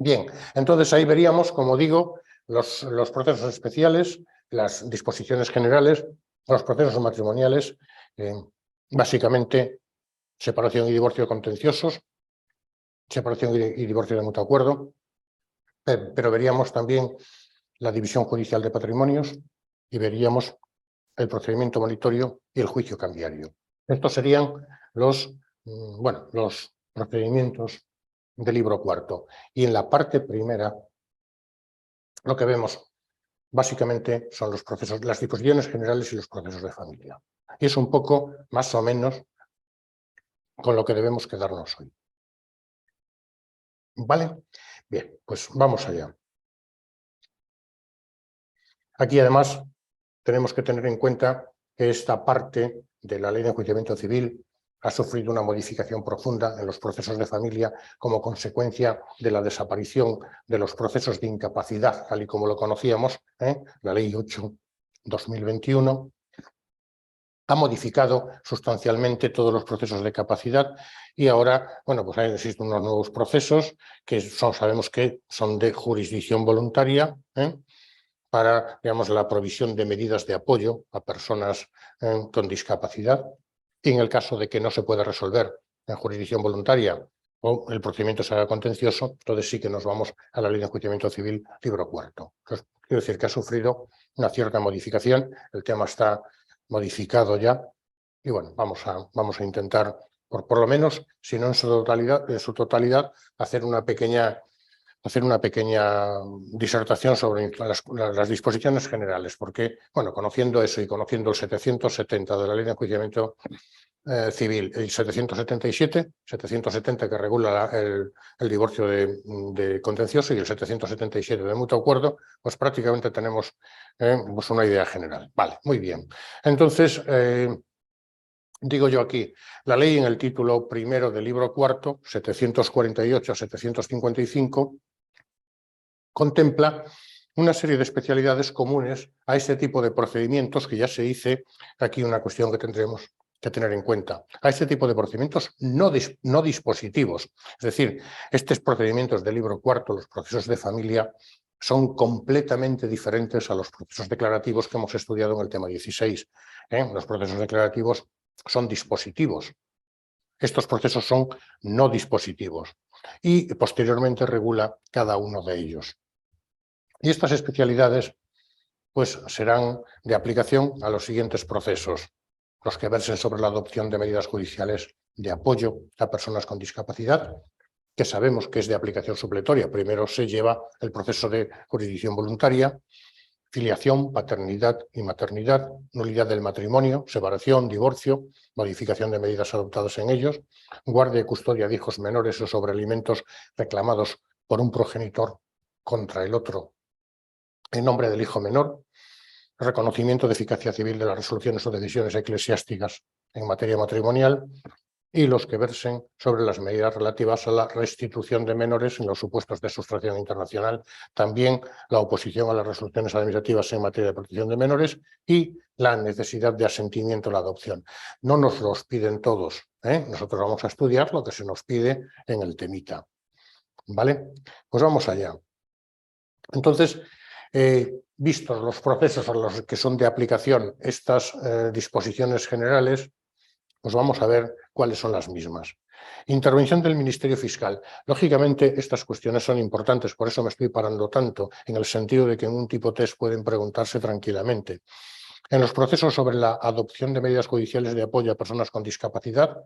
Bien, entonces ahí veríamos, como digo, los procesos especiales, las disposiciones generales, los procesos matrimoniales, básicamente separación y divorcio contenciosos, separación y divorcio de mutuo acuerdo, pero veríamos también la división judicial de patrimonios y veríamos el procedimiento monitorio y el juicio cambiario. Estos serían los procedimientos del libro cuarto. Y en la parte primera, lo que vemos básicamente son los procesos, las disposiciones generales y los procesos de familia. Y es un poco, más o menos, con lo que debemos quedarnos hoy. ¿Vale? Bien, pues vamos allá. Aquí, además, tenemos que tener en cuenta que esta parte de la Ley de Enjuiciamiento Civil ha sufrido una modificación profunda en los procesos de familia como consecuencia de la desaparición de los procesos de incapacidad, tal y como lo conocíamos, la Ley 8/2021, ha modificado sustancialmente todos los procesos de capacidad y ahora, bueno, pues existen unos nuevos procesos que sabemos que son de jurisdicción voluntaria, para, digamos, la provisión de medidas de apoyo a personas con discapacidad. Y en el caso de que no se pueda resolver en jurisdicción voluntaria o el procedimiento sea contencioso, entonces sí que nos vamos a la Ley de Enjuiciamiento Civil, libro cuarto. Entonces, quiero decir que ha sufrido una cierta modificación, el tema está modificado ya y bueno, vamos a intentar, por lo menos, si no en su totalidad, hacer una pequeña disertación sobre las disposiciones generales, porque, bueno, conociendo eso y conociendo el 770 de la Ley de Enjuiciamiento Civil, el 770 que regula el divorcio de contencioso y el 777 de mutuo acuerdo, pues prácticamente tenemos pues una idea general. Vale, muy bien. Entonces, digo yo aquí, la ley en el título primero del libro cuarto, 748-755, contempla una serie de especialidades comunes a este tipo de procedimientos que ya se dice, aquí una cuestión que tendremos que tener en cuenta, a este tipo de procedimientos no dispositivos. Es decir, estos procedimientos del libro cuarto, los procesos de familia, son completamente diferentes a los procesos declarativos que hemos estudiado en el tema 16. Los procesos declarativos son dispositivos. Estos procesos son no dispositivos y posteriormente regula cada uno de ellos. Y estas especialidades pues, serán de aplicación a los siguientes procesos: los que versen sobre la adopción de medidas judiciales de apoyo a personas con discapacidad, que sabemos que es de aplicación supletoria. Primero se lleva el proceso de jurisdicción voluntaria, filiación, paternidad y maternidad, nulidad del matrimonio, separación, divorcio, modificación de medidas adoptadas en ellos, guardia y custodia de hijos menores o sobre alimentos reclamados por un progenitor contra el otro en nombre del hijo menor, reconocimiento de eficacia civil de las resoluciones o decisiones eclesiásticas en materia matrimonial y los que versen sobre las medidas relativas a la restitución de menores en los supuestos de sustracción internacional, también la oposición a las resoluciones administrativas en materia de protección de menores y la necesidad de asentimiento a la adopción. No nos los piden todos, nosotros vamos a estudiar lo que se nos pide en el temita. ¿Vale? Pues vamos allá. Entonces, vistos los procesos a los que son de aplicación estas disposiciones generales, pues vamos a ver cuáles son las mismas. Intervención del Ministerio Fiscal. Lógicamente, estas cuestiones son importantes, por eso me estoy parando tanto, en el sentido de que en un tipo test pueden preguntarse tranquilamente. En los procesos sobre la adopción de medidas judiciales de apoyo a personas con discapacidad,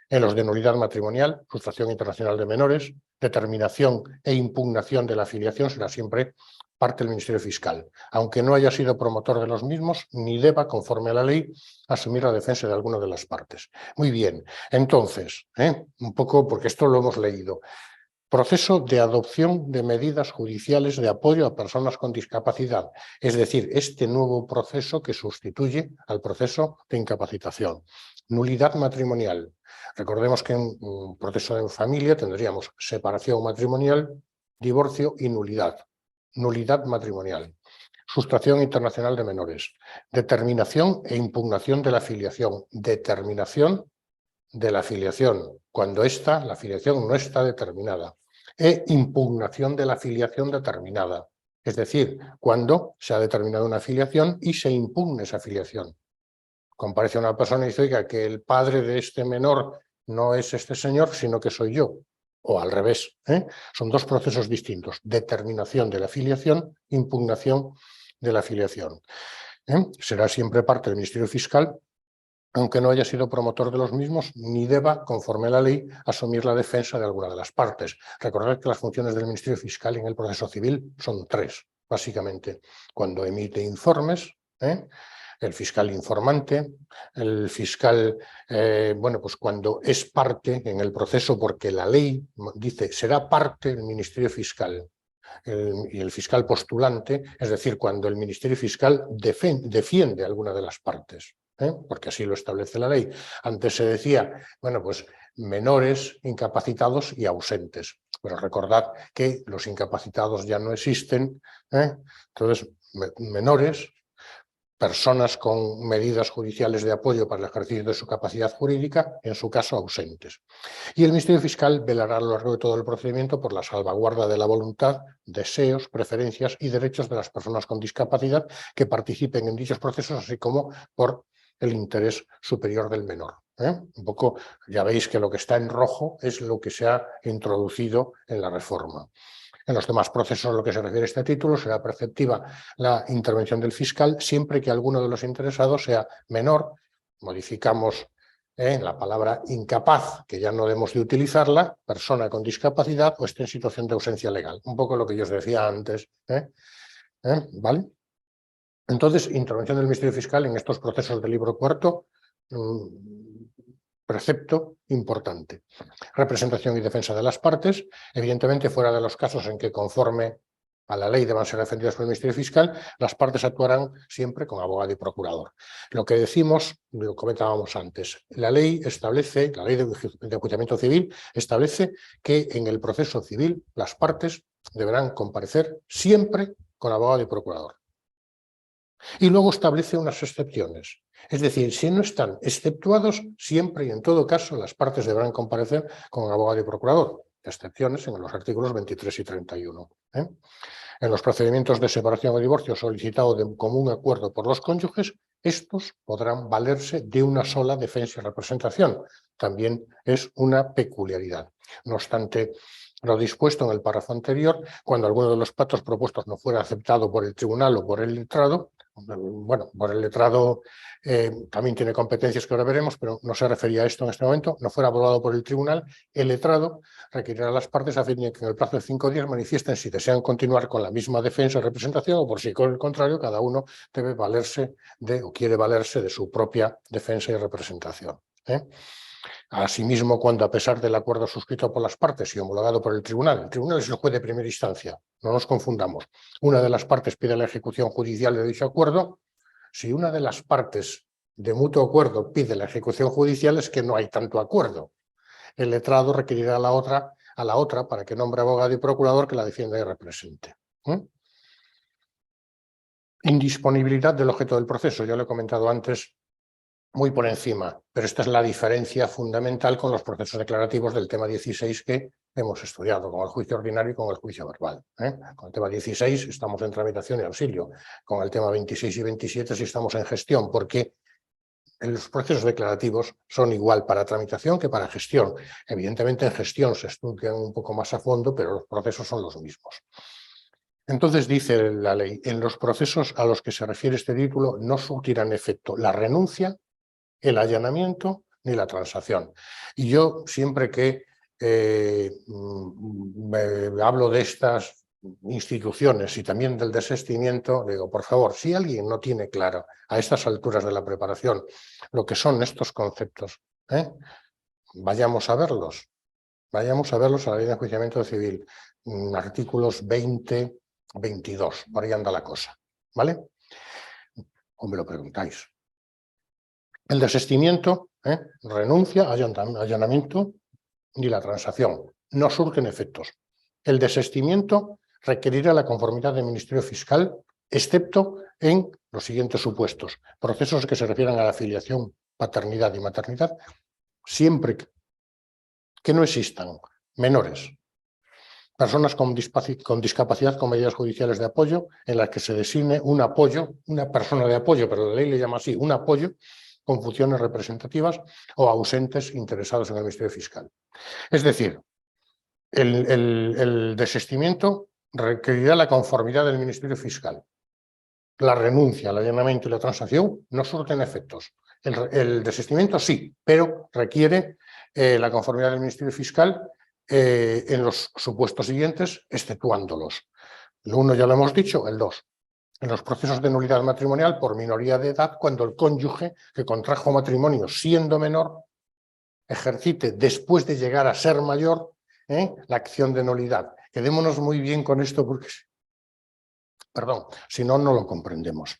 en los de nulidad matrimonial, sustracción internacional de menores, determinación e impugnación de la filiación será siempre parte del Ministerio Fiscal, aunque no haya sido promotor de los mismos, ni deba, conforme a la ley, asumir la defensa de alguna de las partes. Muy bien, entonces, un poco, porque esto lo hemos leído, proceso de adopción de medidas judiciales de apoyo a personas con discapacidad, es decir, este nuevo proceso que sustituye al proceso de incapacitación. Nulidad matrimonial. Recordemos que en un proceso de familia tendríamos separación matrimonial, divorcio y nulidad. Nulidad matrimonial. Sustracción internacional de menores. Determinación e impugnación de la filiación. Determinación de la filiación, cuando la filiación no está determinada. e impugnación de la filiación determinada. Es decir, cuando se ha determinado una filiación y se impugne esa filiación. Comparece una persona y dice, oiga, que el padre de este menor no es este señor, sino que soy yo. O al revés. Son dos procesos distintos. Determinación de la filiación, impugnación de la filiación. Será siempre parte del Ministerio Fiscal, aunque no haya sido promotor de los mismos, ni deba, conforme a la ley, asumir la defensa de alguna de las partes. Recordad que las funciones del Ministerio Fiscal en el proceso civil son tres, básicamente. Cuando emite informes, el fiscal informante, el fiscal, pues cuando es parte en el proceso, porque la ley dice será parte del Ministerio Fiscal, y el fiscal postulante, es decir, cuando el Ministerio Fiscal defiende alguna de las partes, porque así lo establece la ley. Antes se decía, bueno, pues menores, incapacitados y ausentes. Pero recordad que los incapacitados ya no existen, entonces menores, personas con medidas judiciales de apoyo para el ejercicio de su capacidad jurídica, en su caso ausentes. Y el Ministerio Fiscal velará a lo largo de todo el procedimiento por la salvaguarda de la voluntad, deseos, preferencias y derechos de las personas con discapacidad que participen en dichos procesos, así como por el interés superior del menor. Un poco, ya veis que lo que está en rojo es lo que se ha introducido en la reforma. En los demás procesos a lo que se refiere a este título será preceptiva la intervención del fiscal siempre que alguno de los interesados sea menor. Modificamos la palabra incapaz, que ya no debemos de utilizarla, persona con discapacidad o esté en situación de ausencia legal. Un poco lo que yo os decía antes. ¿Vale? Entonces, intervención del Ministerio Fiscal en estos procesos del libro cuarto, precepto importante. Representación y defensa de las partes, evidentemente fuera de los casos en que conforme a la ley deban ser defendidas por el Ministerio Fiscal, las partes actuarán siempre con abogado y procurador. Lo que decimos, lo comentábamos antes, la ley establece, la ley de enjuiciamiento civil establece que en el proceso civil las partes deberán comparecer siempre con abogado y procurador. Y luego establece unas excepciones. Es decir, si no están exceptuados, siempre y en todo caso las partes deberán comparecer con abogado y procurador. Excepciones en los artículos 23 y 31. En los procedimientos de separación o divorcio solicitado de común acuerdo por los cónyuges, estos podrán valerse de una sola defensa y representación. También es una peculiaridad. No obstante lo dispuesto en el párrafo anterior, cuando alguno de los pactos propuestos no fuera aceptado por el tribunal o por el letrado, bueno, por el letrado también tiene competencias que ahora veremos, pero no se refería a esto en este momento, no fuera aprobado por el tribunal, el letrado requerirá a las partes a fin de que en el plazo de 5 días manifiesten si desean continuar con la misma defensa y representación o por si con el contrario cada uno debe valerse de o quiere valerse de su propia defensa y representación. Asimismo, cuando a pesar del acuerdo suscrito por las partes y homologado por el tribunal es el juez de primera instancia, no nos confundamos, una de las partes pide la ejecución judicial de dicho acuerdo, si una de las partes de mutuo acuerdo pide la ejecución judicial es que no hay tanto acuerdo. El letrado requerirá a la otra para que nombre abogado y procurador que la defienda y represente. Indisponibilidad del objeto del proceso, ya lo he comentado antes muy por encima, pero esta es la diferencia fundamental con los procesos declarativos del tema 16 que hemos estudiado, con el juicio ordinario y con el juicio verbal. Con el tema 16 estamos en tramitación y auxilio, con el tema 26 y 27 sí estamos en gestión, porque los procesos declarativos son igual para tramitación que para gestión. Evidentemente en gestión se estudian un poco más a fondo, pero los procesos son los mismos. Entonces dice la ley, en los procesos a los que se refiere este título no surtirán efecto la renuncia, el allanamiento ni la transacción. Y yo siempre que hablo de estas instituciones y también del desistimiento, digo, por favor, si alguien no tiene claro a estas alturas de la preparación lo que son estos conceptos, vayamos a verlos. Vayamos a verlos a la ley de enjuiciamiento civil, artículos 20, 22, por ahí anda la cosa, ¿vale? O me lo preguntáis. El desistimiento, renuncia, allanamiento y la transacción. No surgen efectos. El desistimiento requerirá la conformidad del Ministerio Fiscal, excepto en los siguientes supuestos. Procesos que se refieran a la filiación, paternidad y maternidad, siempre que no existan menores, personas con discapacidad con medidas judiciales de apoyo en las que se designe un apoyo, una persona de apoyo, pero la ley le llama así, un apoyo con funciones representativas o ausentes interesados en el Ministerio Fiscal. Es decir, el desistimiento requerirá la conformidad del Ministerio Fiscal. La renuncia, el allanamiento y la transacción no surten efectos. El desistimiento sí, pero requiere la conformidad del Ministerio Fiscal en los supuestos siguientes, exceptuándolos. El 1 ya lo hemos dicho, el 2. En los procesos de nulidad matrimonial por minoría de edad, cuando el cónyuge que contrajo matrimonio siendo menor ejercite después de llegar a ser mayor la acción de nulidad. Quedémonos muy bien con esto porque, perdón, si no, no lo comprendemos.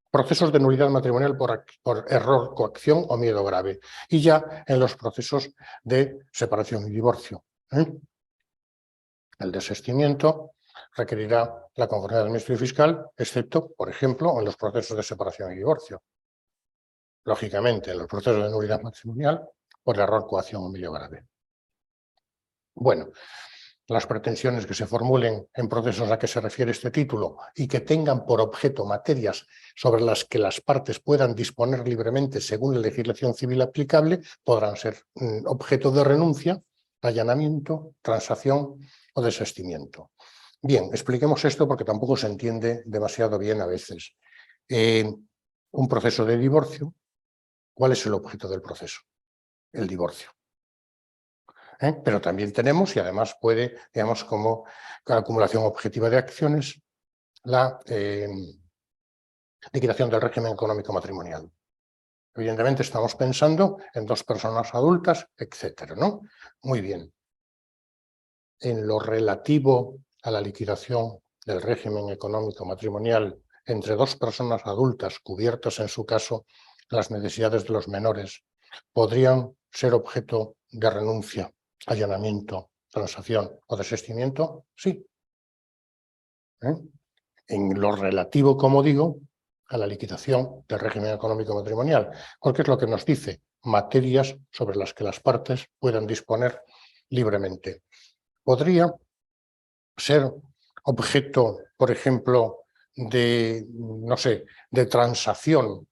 Procesos de nulidad matrimonial por error, coacción o miedo grave. Y ya en los procesos de separación y divorcio. El desistimiento requerirá la conformidad del Ministerio Fiscal, excepto, por ejemplo, en los procesos de separación y divorcio. Lógicamente, en los procesos de nulidad matrimonial, por error, coacción o miedo grave. Bueno, las pretensiones que se formulen en procesos a que se refiere este título y que tengan por objeto materias sobre las que las partes puedan disponer libremente según la legislación civil aplicable podrán ser objeto de renuncia, allanamiento, transacción o desistimiento. Bien, expliquemos esto porque tampoco se entiende demasiado bien a veces. Un proceso de divorcio, ¿cuál es el objeto del proceso? El divorcio. Pero también tenemos, y además puede, digamos, como acumulación objetiva de acciones, la liquidación del régimen económico matrimonial. Evidentemente estamos pensando en dos personas adultas, etcétera, ¿no? Muy bien. En lo relativo a la liquidación del régimen económico matrimonial entre dos personas adultas cubiertas, en su caso, las necesidades de los menores, podrían ser objeto de renuncia, allanamiento, transacción o desistimiento, sí. En lo relativo, como digo, a la liquidación del régimen económico matrimonial, porque es lo que nos dice, materias sobre las que las partes puedan disponer libremente. Podría ser objeto, por ejemplo, de, no sé, de transacción,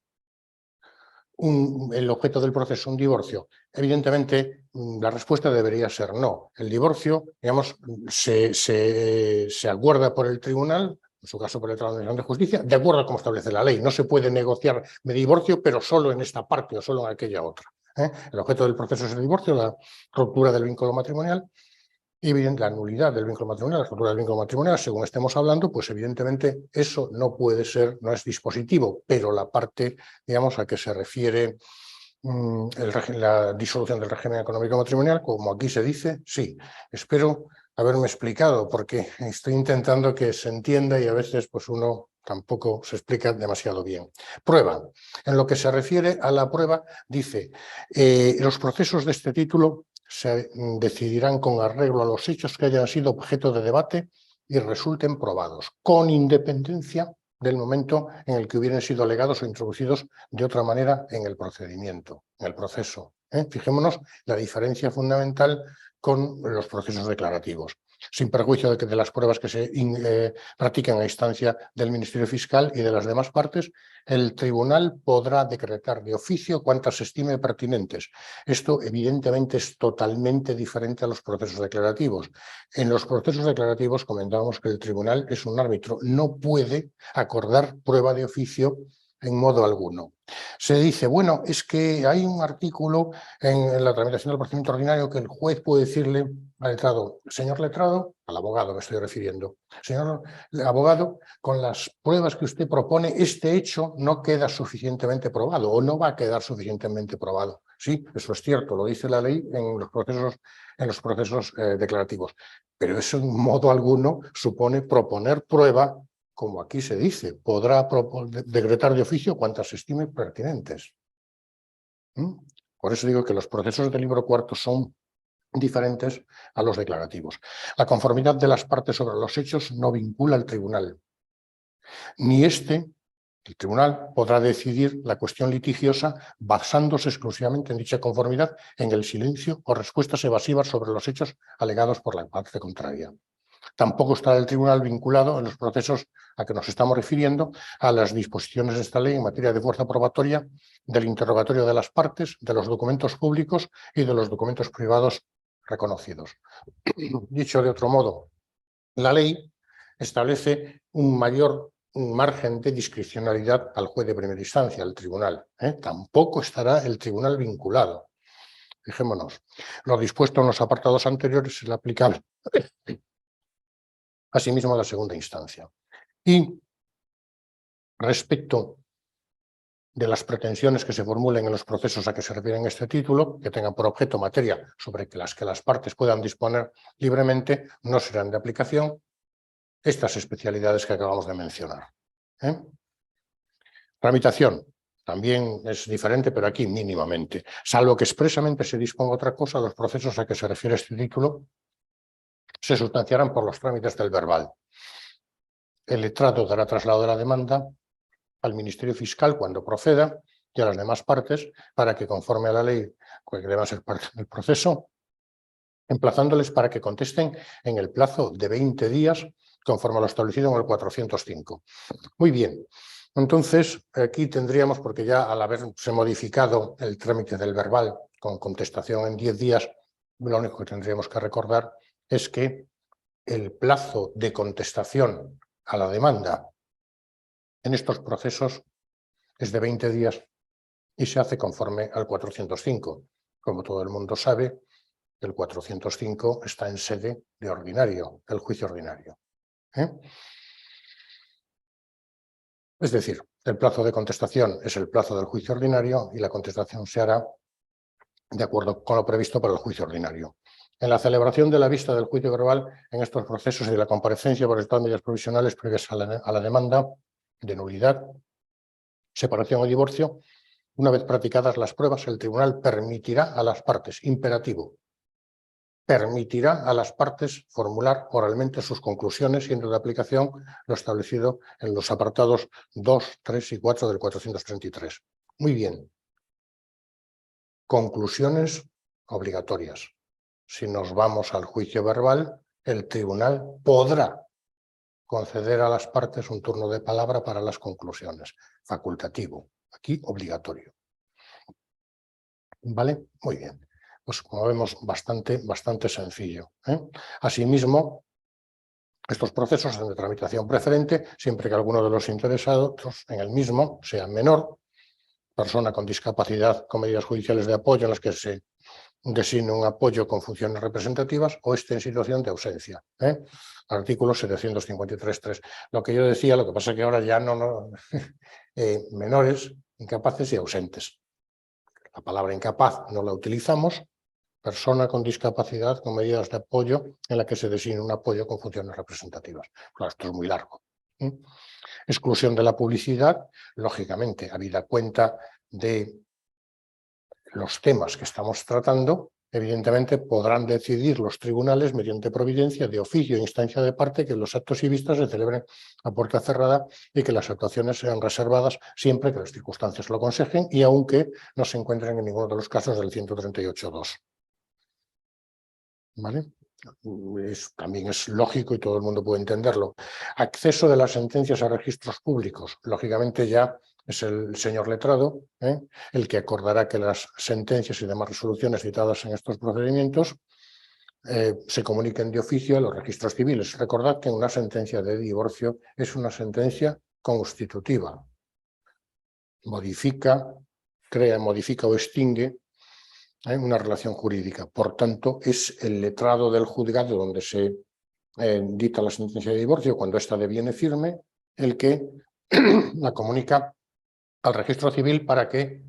el objeto del proceso, un divorcio. Evidentemente, la respuesta debería ser no. El divorcio, digamos, se acuerda por el tribunal, en su caso por el Tribunal de Justicia, de acuerdo a cómo establece la ley. No se puede negociar de divorcio, pero solo en esta parte o solo en aquella otra. El objeto del proceso es el divorcio, la ruptura del vínculo matrimonial, y la nulidad del vínculo matrimonial, la ruptura del vínculo matrimonial, según estemos hablando, pues evidentemente eso no puede ser, no es dispositivo, pero la parte, digamos, a que se refiere la disolución del régimen económico matrimonial, como aquí se dice, sí. Espero haberme explicado, porque estoy intentando que se entienda y a veces pues uno tampoco se explica demasiado bien. Prueba. En lo que se refiere a la prueba, dice, los procesos de este título se decidirán con arreglo a los hechos que hayan sido objeto de debate y resulten probados, con independencia del momento en el que hubieran sido alegados o introducidos de otra manera en el procedimiento, en el proceso. Fijémonos la diferencia fundamental con los procesos declarativos, sin perjuicio de que de las pruebas que se practican a instancia del Ministerio Fiscal y de las demás partes, el tribunal podrá decretar de oficio cuantas estime pertinentes. Esto evidentemente es totalmente diferente a los procesos declarativos. En los procesos declarativos comentábamos que el tribunal es un árbitro, no puede acordar prueba de oficio en modo alguno. Se dice, bueno, es que hay un artículo en la tramitación del procedimiento ordinario que el juez puede decirle al letrado, señor letrado, al abogado me estoy refiriendo, señor abogado, con las pruebas que usted propone, este hecho no queda suficientemente probado o no va a quedar suficientemente probado. Sí, eso es cierto, lo dice la ley en los procesos declarativos, pero eso en modo alguno supone proponer prueba, como aquí se dice, podrá decretar de oficio cuantas estime pertinentes. Por eso digo que los procesos del libro cuarto son diferentes a los declarativos. La conformidad de las partes sobre los hechos no vincula al tribunal, ni éste El tribunal podrá decidir la cuestión litigiosa basándose exclusivamente en dicha conformidad, en el silencio o respuestas evasivas sobre los hechos alegados por la parte contraria. Tampoco estará el tribunal vinculado en los procesos a que nos estamos refiriendo a las disposiciones de esta ley en materia de fuerza probatoria, del interrogatorio de las partes, de los documentos públicos y de los documentos privados reconocidos. Dicho de otro modo, la ley establece un mayor margen de discrecionalidad al juez de primera instancia, al tribunal. Tampoco estará el tribunal vinculado. Fijémonos, lo dispuesto en los apartados anteriores es aplicable asimismo a la segunda instancia. Y respecto de las pretensiones que se formulen en los procesos a que se refieren este título, que tengan por objeto materia sobre las que las partes puedan disponer libremente, no serán de aplicación estas especialidades que acabamos de mencionar. Tramitación. También es diferente, pero aquí mínimamente. Salvo que expresamente se disponga otra cosa, los procesos a que se refiere este título se sustanciarán por los trámites del verbal. El letrado dará traslado de la demanda al Ministerio Fiscal cuando proceda y a las demás partes para que, conforme a la ley que deba ser parte del proceso, emplazándoles para que contesten en el plazo de 20 días conforme a lo establecido en el 405. Muy bien. Entonces, aquí tendríamos, porque ya al haberse modificado el trámite del verbal con contestación en 10 días, lo único que tendríamos que recordar es que el plazo de contestación a la demanda en estos procesos es de 20 días y se hace conforme al 405. Como todo el mundo sabe, el 405 está en sede de ordinario, el juicio ordinario. Es decir, el plazo de contestación es el plazo del juicio ordinario y la contestación se hará de acuerdo con lo previsto para el juicio ordinario. En la celebración de la vista del juicio verbal en estos procesos y de la comparecencia por estas medidas provisionales previas a la demanda de nulidad, separación o divorcio, una vez practicadas las pruebas, el tribunal permitirá a las partes, imperativo, permitirá a las partes formular oralmente sus conclusiones, siendo de aplicación lo establecido en los apartados 2, 3 y 4 del 433. Muy bien. Conclusiones obligatorias. Si nos vamos al juicio verbal, el tribunal podrá conceder a las partes un turno de palabra para las conclusiones. Facultativo. Aquí, obligatorio. ¿Vale? Muy bien. Pues como vemos, bastante sencillo. Asimismo, estos procesos son de tramitación preferente siempre que alguno de los interesados en el mismo sea menor, persona con discapacidad con medidas judiciales de apoyo en las que se designe un apoyo con funciones representativas o esté en situación de ausencia. Artículo 753.3. Lo que yo decía, lo que pasa es que ahora ya no menores, incapaces y ausentes. La palabra incapaz no la utilizamos. Persona con discapacidad con medidas de apoyo en la que se designe un apoyo con funciones representativas. Claro, esto es muy largo. Exclusión de la publicidad, lógicamente, habida cuenta de los temas que estamos tratando, evidentemente podrán decidir los tribunales mediante providencia de oficio e instancia de parte que los actos y vistas se celebren a puerta cerrada y que las actuaciones sean reservadas siempre que las circunstancias lo aconsejen y aunque no se encuentren en ninguno de los casos del 138.2. ¿Vale? También es lógico y todo el mundo puede entenderlo. Acceso de las sentencias a registros públicos. Lógicamente ya es el señor letrado el que acordará que las sentencias y demás resoluciones citadas en estos procedimientos se comuniquen de oficio a los registros civiles. Recordad que una sentencia de divorcio es una sentencia constitutiva. Modifica o extingue una relación jurídica. Por tanto, es el letrado del juzgado donde se dicta la sentencia de divorcio, cuando ésta deviene firme, el que la comunica al registro civil para que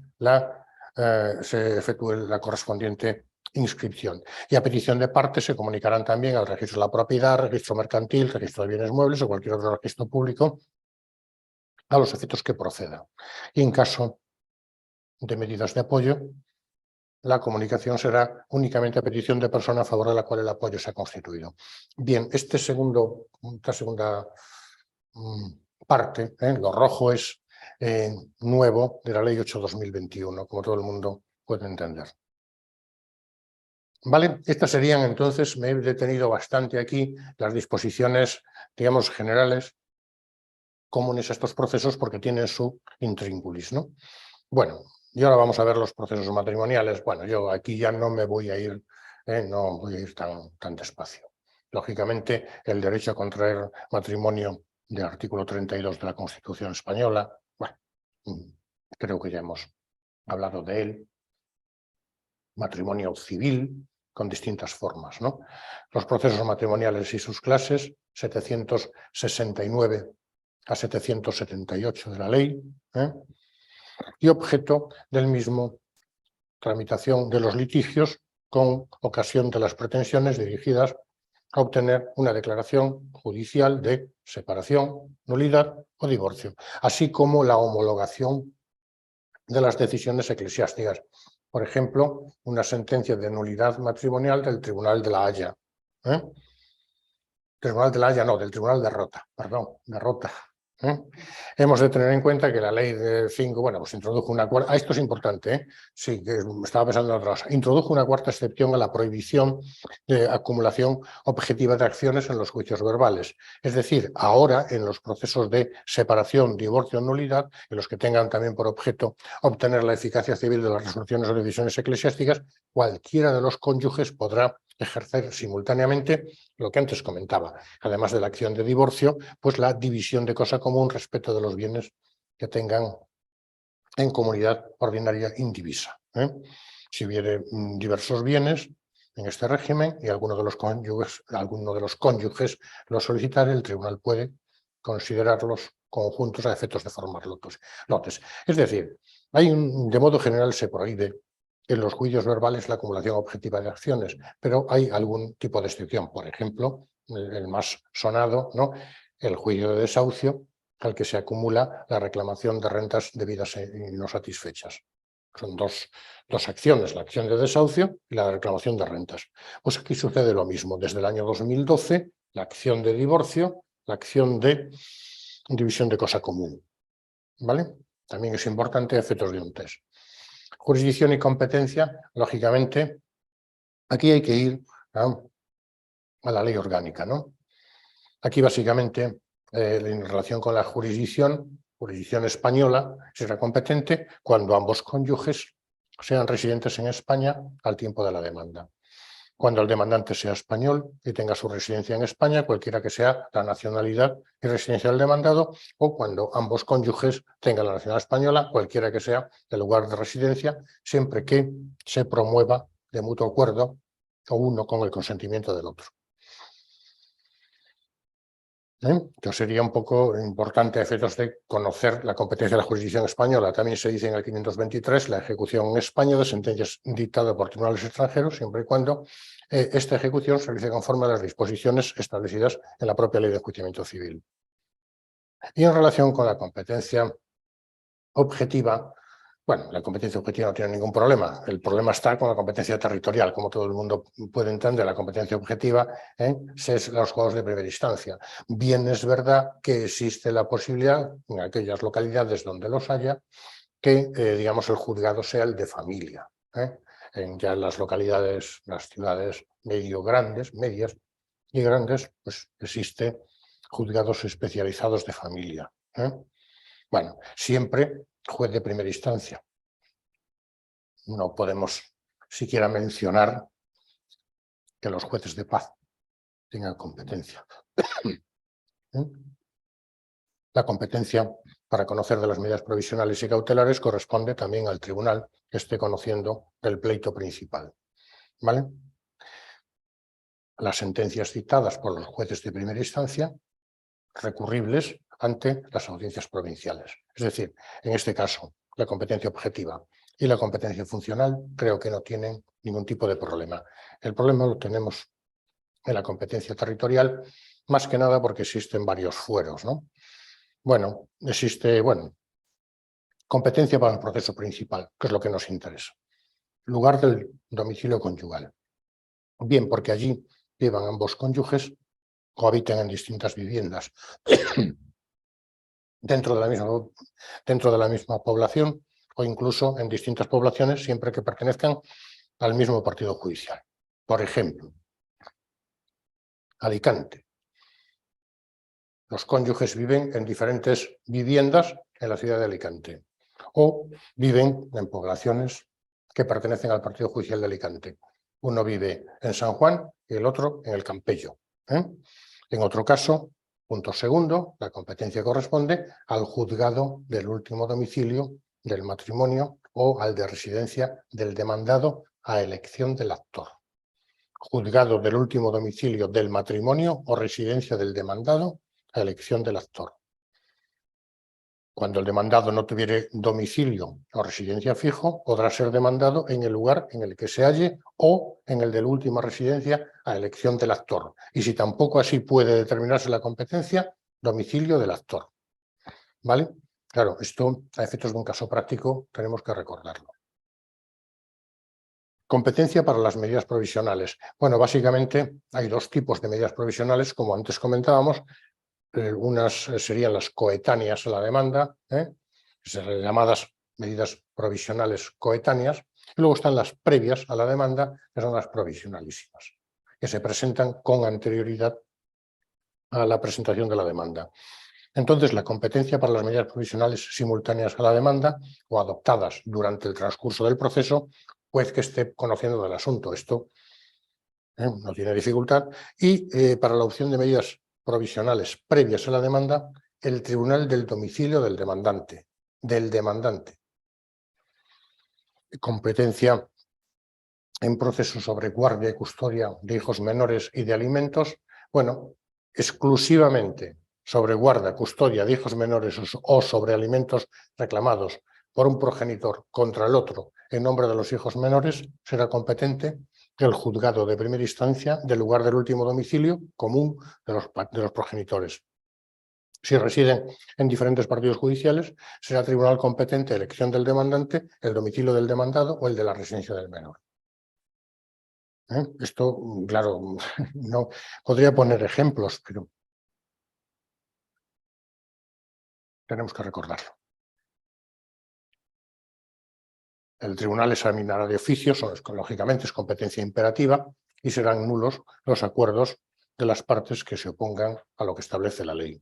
se efectúe la correspondiente inscripción. Y a petición de parte se comunicarán también al registro de la propiedad, registro mercantil, registro de bienes muebles o cualquier otro registro público a los efectos que proceda. Y en caso de medidas de apoyo, la comunicación será únicamente a petición de persona a favor de la cual el apoyo se ha constituido. Bien, esta segunda parte, lo rojo es nuevo de la Ley 8/2021, como todo el mundo puede entender. ¿Vale? Estas serían entonces, me he detenido bastante aquí, las disposiciones, digamos, generales comunes a estos procesos porque tienen su intríngulis, ¿no? Bueno, y ahora vamos a ver los procesos matrimoniales. Bueno, yo aquí ya no me voy a ir, no voy a ir tan despacio. Lógicamente, el derecho a contraer matrimonio del artículo 32 de la Constitución española, bueno, creo que ya hemos hablado de él. Matrimonio civil, con distintas formas, ¿no? Los procesos matrimoniales y sus clases, 769 a 778 de la ley, y objeto del mismo tramitación de los litigios con ocasión de las pretensiones dirigidas a obtener una declaración judicial de separación, nulidad o divorcio, así como la homologación de las decisiones eclesiásticas. Por ejemplo, una sentencia de nulidad matrimonial del Tribunal de la Haya. Tribunal de la Haya, no, del Tribunal de Rota, perdón, de Rota. Hemos de tener en cuenta que la ley de 5, bueno, pues introdujo una cuarta, esto es importante, sí, que estaba pensando en otra cosa, introdujo una cuarta excepción a la prohibición de acumulación objetiva de acciones en los juicios verbales. Es decir, ahora en los procesos de separación, divorcio o nulidad, en los que tengan también por objeto obtener la eficacia civil de las resoluciones o decisiones eclesiásticas, cualquiera de los cónyuges podrá ejercer simultáneamente lo que antes comentaba, además de la acción de divorcio, pues la división de cosa común respecto de los bienes que tengan en comunidad ordinaria indivisa. Si hubiere diversos bienes en este régimen y alguno de los cónyuges lo solicitare, el tribunal puede considerarlos conjuntos a efectos de formar lotes. Es decir, de modo general se prohíbe en los juicios verbales la acumulación objetiva de acciones, pero hay algún tipo de excepción. Por ejemplo, el más sonado, ¿no?, el juicio de desahucio, al que se acumula la reclamación de rentas debidas y no satisfechas. Son dos acciones, la acción de desahucio y la reclamación de rentas. Pues aquí sucede lo mismo. Desde el año 2012, la acción de divorcio, la acción de división de cosa común. ¿Vale? También es importante a efectos de un test. Jurisdicción y competencia, lógicamente, aquí hay que ir a la ley orgánica, ¿no? Aquí básicamente, en relación con la jurisdicción española será competente cuando ambos cónyuges sean residentes en España al tiempo de la demanda. Cuando el demandante sea español y tenga su residencia en España, cualquiera que sea la nacionalidad y residencia del demandado, o cuando ambos cónyuges tengan la nacionalidad española, cualquiera que sea el lugar de residencia, siempre que se promueva de mutuo acuerdo o uno con el consentimiento del otro. Entonces sería un poco importante a efectos de conocer la competencia de la jurisdicción española. También se dice en el 523 la ejecución en España de sentencias dictadas por tribunales extranjeros, siempre y cuando esta ejecución se realice conforme a las disposiciones establecidas en la propia ley de enjuiciamiento civil. Y en relación con la competencia objetiva, bueno, la competencia objetiva no tiene ningún problema. El problema está con la competencia territorial. Como todo el mundo puede entender, la competencia objetiva es los juzgados de primera instancia. Bien es verdad que existe la posibilidad, en aquellas localidades donde los haya, que, digamos, el juzgado sea el de familia. En ya las localidades, las ciudades medias y grandes, pues existen juzgados especializados de familia. Bueno, siempre juez de primera instancia. No podemos siquiera mencionar que los jueces de paz tengan competencia. La competencia para conocer de las medidas provisionales y cautelares corresponde también al tribunal que esté conociendo del pleito principal. ¿Vale? Las sentencias citadas por los jueces de primera instancia, recurribles ante las audiencias provinciales. Es decir, en este caso, la competencia objetiva y la competencia funcional creo que no tienen ningún tipo de problema. El problema lo tenemos en la competencia territorial, más que nada porque existen varios fueros, ¿no? Bueno, existe, competencia para el proceso principal, que es lo que nos interesa. Lugar del domicilio conyugal. Bien, porque allí vivan ambos cónyuges, cohabitan en distintas viviendas dentro de la misma población o incluso en distintas poblaciones siempre que pertenezcan al mismo partido judicial. Por ejemplo, Alicante. Los cónyuges viven en diferentes viviendas en la ciudad de Alicante o viven en poblaciones que pertenecen al partido judicial de Alicante. Uno vive en San Juan y el otro en el Campello. En otro caso, punto segundo, la competencia corresponde al juzgado del último domicilio del matrimonio o al de residencia del demandado a elección del actor. Juzgado del último domicilio del matrimonio o residencia del demandado a elección del actor. Cuando el demandado no tuviere domicilio o residencia fijo, podrá ser demandado en el lugar en el que se halle o en el de la última residencia a elección del actor. Y si tampoco así puede determinarse la competencia, domicilio del actor. ¿Vale? Claro, esto a efectos de un caso práctico tenemos que recordarlo. Competencia para las medidas provisionales. Bueno, básicamente hay dos tipos de medidas provisionales, como antes comentábamos. Unas serían las coetáneas a la demanda, llamadas medidas provisionales coetáneas, y luego están las previas a la demanda, que son las provisionalísimas, que se presentan con anterioridad a la presentación de la demanda. Entonces, la competencia para las medidas provisionales simultáneas a la demanda o adoptadas durante el transcurso del proceso, juez que esté conociendo del asunto. Esto no tiene dificultad. Y para la opción de medidas provisionales previas a la demanda, el tribunal del domicilio del demandante. Competencia en procesos sobre guardia y custodia de hijos menores y de alimentos, bueno, exclusivamente sobre guardia, custodia de hijos menores o sobre alimentos reclamados por un progenitor contra el otro en nombre de los hijos menores, será competente el juzgado de primera instancia del lugar del último domicilio común de los progenitores. Si residen en diferentes partidos judiciales, será tribunal competente elección del demandante, el domicilio del demandado o el de la residencia del menor. Esto, claro, no podría poner ejemplos, pero tenemos que recordarlo. El tribunal examinará de oficio, lógicamente es competencia imperativa, y serán nulos los acuerdos de las partes que se opongan a lo que establece la ley.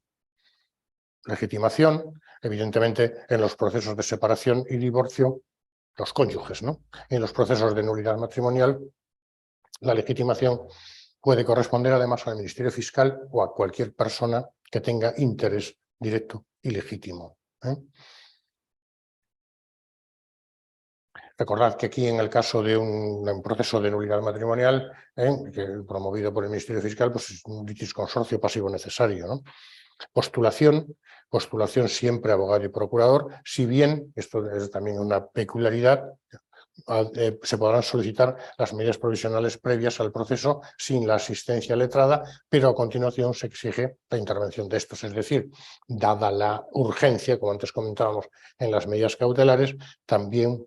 Legitimación, evidentemente, en los procesos de separación y divorcio, los cónyuges, ¿no? En los procesos de nulidad matrimonial, la legitimación puede corresponder además al Ministerio Fiscal o a cualquier persona que tenga interés directo y legítimo. Recordad que aquí, en el caso de un proceso de nulidad matrimonial, promovido por el Ministerio Fiscal, pues es un litis consorcio pasivo necesario, ¿no? Postulación siempre abogado y procurador, si bien, esto es también una peculiaridad, se podrán solicitar las medidas provisionales previas al proceso sin la asistencia letrada, pero a continuación se exige la intervención de estos. Es decir, dada la urgencia, como antes comentábamos, en las medidas cautelares, también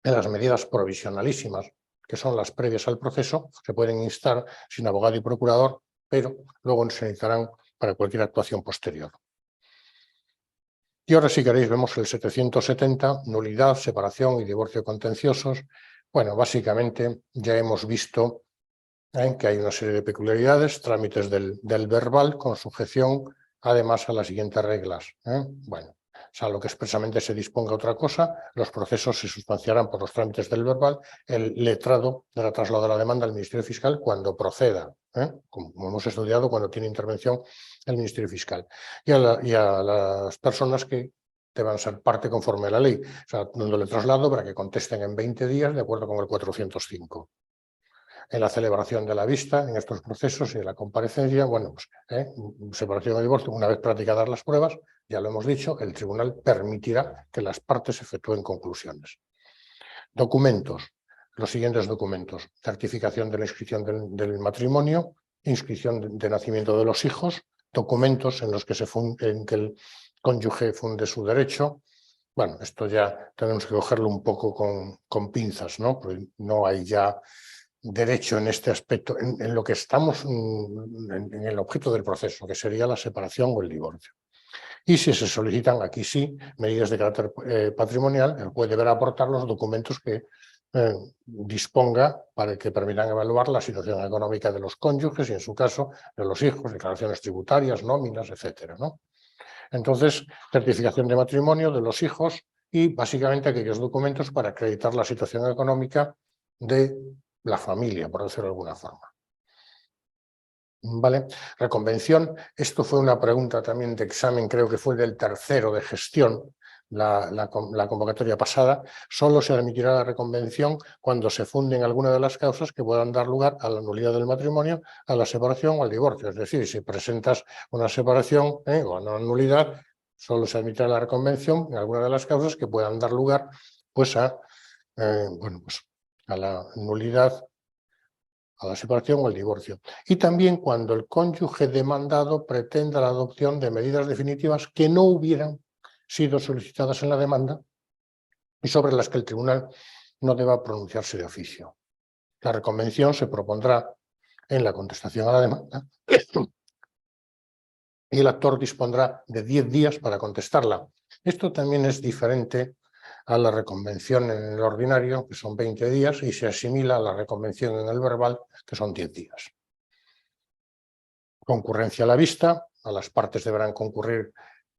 en las medidas provisionalísimas, que son las previas al proceso, se pueden instar sin abogado y procurador, pero luego se necesitarán para cualquier actuación posterior. Y ahora, si queréis, vemos el 770, nulidad, separación y divorcio contenciosos. Bueno, básicamente ya hemos visto que hay una serie de peculiaridades, trámites del verbal con sujeción además a las siguientes reglas. Bueno, salvo que expresamente se disponga otra cosa, los procesos se sustanciarán por los trámites del verbal, el letrado dará traslado de la demanda al Ministerio Fiscal cuando proceda, como hemos estudiado, cuando tiene intervención el Ministerio Fiscal, y a las personas que deban ser parte conforme a la ley, o sea, dándole traslado para que contesten en 20 días de acuerdo con el 405. En la celebración de la vista, en estos procesos y en la comparecencia, bueno, pues separación o divorcio, una vez practicadas las pruebas, ya lo hemos dicho, el tribunal permitirá que las partes efectúen conclusiones. Documentos, los siguientes documentos: certificación de la inscripción del matrimonio, inscripción de nacimiento de los hijos, documentos en los que que el cónyuge funde su derecho. Bueno, esto ya tenemos que cogerlo un poco con pinzas, ¿no? Porque no hay ya derecho en este aspecto, en lo que estamos, en el objeto del proceso, que sería la separación o el divorcio. Y si se solicitan, aquí sí, medidas de carácter patrimonial, el juez deberá aportar los documentos que disponga para que permitan evaluar la situación económica de los cónyuges y, en su caso, de los hijos, declaraciones tributarias, nóminas, etcétera, ¿no? Entonces, certificación de matrimonio de los hijos y, básicamente, aquellos documentos para acreditar la situación económica de la familia, por decirlo de alguna forma. ¿Vale? Reconvención, esto fue una pregunta también de examen, creo que fue del tercero de gestión, la convocatoria pasada. Solo se admitirá la reconvención cuando se funden alguna de las causas que puedan dar lugar a la nulidad del matrimonio, a la separación o al divorcio. Es decir, si presentas una separación o una nulidad, solo se admitirá la reconvención en alguna de las causas que puedan dar lugar pues, a la nulidad, a la separación o el divorcio. Y también cuando el cónyuge demandado pretenda la adopción de medidas definitivas que no hubieran sido solicitadas en la demanda y sobre las que el tribunal no deba pronunciarse de oficio. La reconvención se propondrá en la contestación a la demanda y el actor dispondrá de 10 días para contestarla. Esto también es diferente a la reconvención en el ordinario, que son 20 días, y se asimila a la reconvención en el verbal, que son 10 días. Concurrencia a la vista, a las partes deberán concurrir,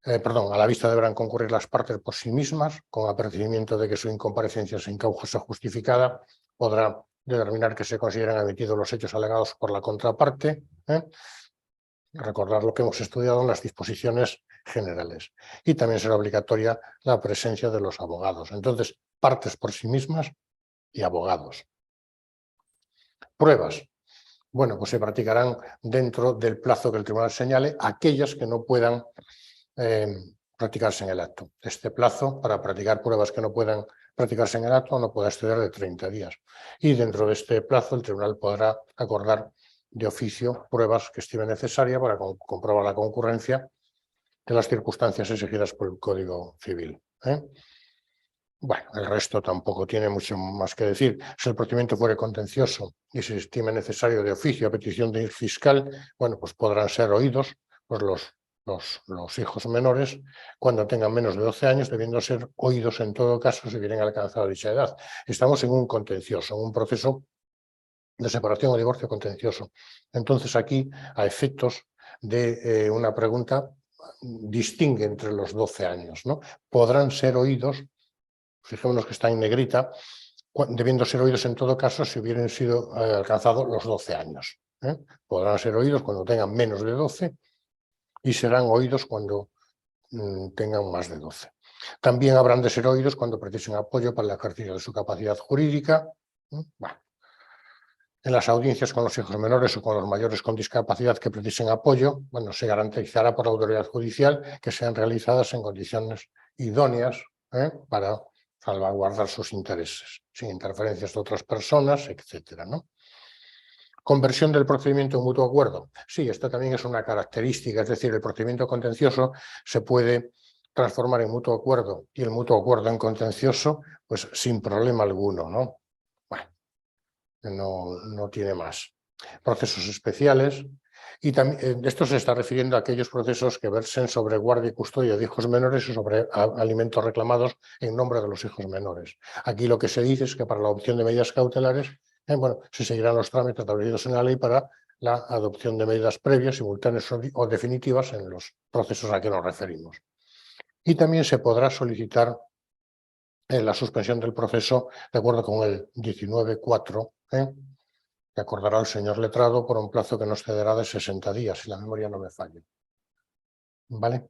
a la vista deberán concurrir las partes por sí mismas, con apercibimiento de que su incomparecencia sin causa justificada podrá determinar que se consideran admitidos los hechos alegados por la contraparte. Recordar lo que hemos estudiado en las disposiciones generales. Y también será obligatoria la presencia de los abogados. Entonces, partes por sí mismas y abogados. Pruebas. Bueno, pues se practicarán dentro del plazo que el tribunal señale aquellas que no puedan practicarse en el acto. Este plazo para practicar pruebas que no puedan practicarse en el acto no puede exceder de 30 días. Y dentro de este plazo el tribunal podrá acordar de oficio pruebas que estime necesaria para comprobar la concurrencia de las circunstancias exigidas por el Código Civil. Bueno, el resto tampoco tiene mucho más que decir. Si el procedimiento fuere contencioso y se estime necesario de oficio a petición del fiscal, bueno, pues podrán ser oídos pues los hijos menores cuando tengan menos de 12 años, debiendo ser oídos en todo caso si hubieran alcanzado dicha edad. Estamos en un contencioso, en un proceso de separación o divorcio contencioso. Entonces aquí, a efectos de una pregunta, distingue entre los 12 años, ¿no? Podrán ser oídos, fijémonos que está en negrita, debiendo ser oídos en todo caso si hubieran sido alcanzados los 12 años. Podrán ser oídos cuando tengan menos de 12 y serán oídos cuando tengan más de 12. También habrán de ser oídos cuando precisen apoyo para el ejercicio de su capacidad jurídica. Bueno, en las audiencias con los hijos menores o con los mayores con discapacidad que precisen apoyo, bueno, se garantizará por la autoridad judicial que sean realizadas en condiciones idóneas para salvaguardar sus intereses, sin interferencias de otras personas, etcétera, ¿no? Conversión del procedimiento en mutuo acuerdo. Sí, esta también es una característica, es decir, el procedimiento contencioso se puede transformar en mutuo acuerdo y el mutuo acuerdo en contencioso, pues sin problema alguno, ¿no? Bueno, no tiene más. Procesos especiales. Y también esto se está refiriendo a aquellos procesos que versen sobre guardia y custodia de hijos menores o sobre alimentos reclamados en nombre de los hijos menores. Aquí lo que se dice es que para la adopción de medidas cautelares, bueno, se seguirán los trámites establecidos en la ley para la adopción de medidas previas, simultáneas o definitivas en los procesos a que nos referimos. Y también se podrá solicitar la suspensión del proceso de acuerdo con el 19.4, que acordará el señor letrado por un plazo que no excederá de 60 días, si la memoria no me falla. ¿Vale?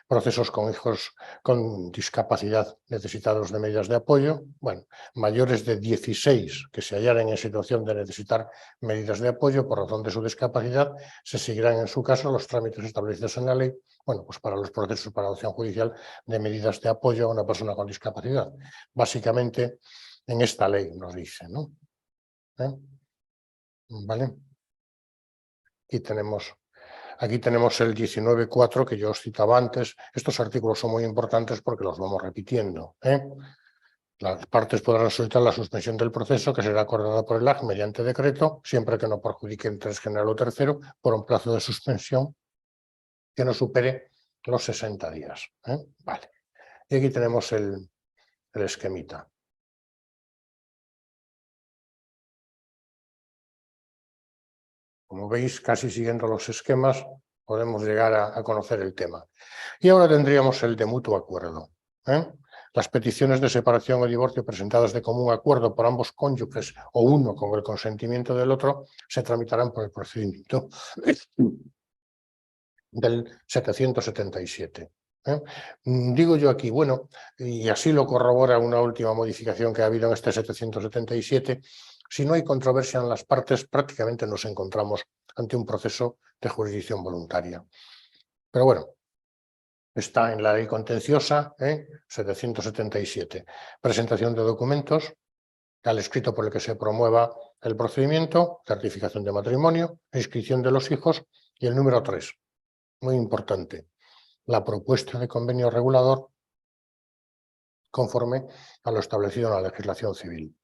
Procesos con hijos con discapacidad necesitados de medidas de apoyo. Bueno, mayores de 16 que se hallaren en situación de necesitar medidas de apoyo por razón de su discapacidad, se seguirán en su caso los trámites establecidos en la ley, bueno, pues para los procesos para adopción judicial de medidas de apoyo a una persona con discapacidad. Básicamente en esta ley nos dice, ¿no? ¿Vale? Aquí tenemos el 19.4 que yo os citaba antes. Estos artículos son muy importantes porque los vamos repitiendo. Las partes podrán solicitar la suspensión del proceso que será acordada por el AG mediante decreto, siempre que no perjudique interés general o tercero, por un plazo de suspensión que no supere los 60 días. Vale. Y aquí tenemos el esquemita. Como veis, casi siguiendo los esquemas, podemos llegar a conocer el tema. Y ahora tendríamos el de mutuo acuerdo. Las peticiones de separación o divorcio presentadas de común acuerdo por ambos cónyuges o uno con el consentimiento del otro se tramitarán por el procedimiento del 777. Digo yo aquí, bueno, y así lo corrobora una última modificación que ha habido en este 777, si no hay controversia en las partes, prácticamente nos encontramos ante un proceso de jurisdicción voluntaria. Pero bueno, está en la ley contenciosa, 777. Presentación de documentos, al escrito por el que se promueva el procedimiento, certificación de matrimonio, inscripción de los hijos y el número 3, muy importante, la propuesta de convenio regulador conforme a lo establecido en la legislación civil.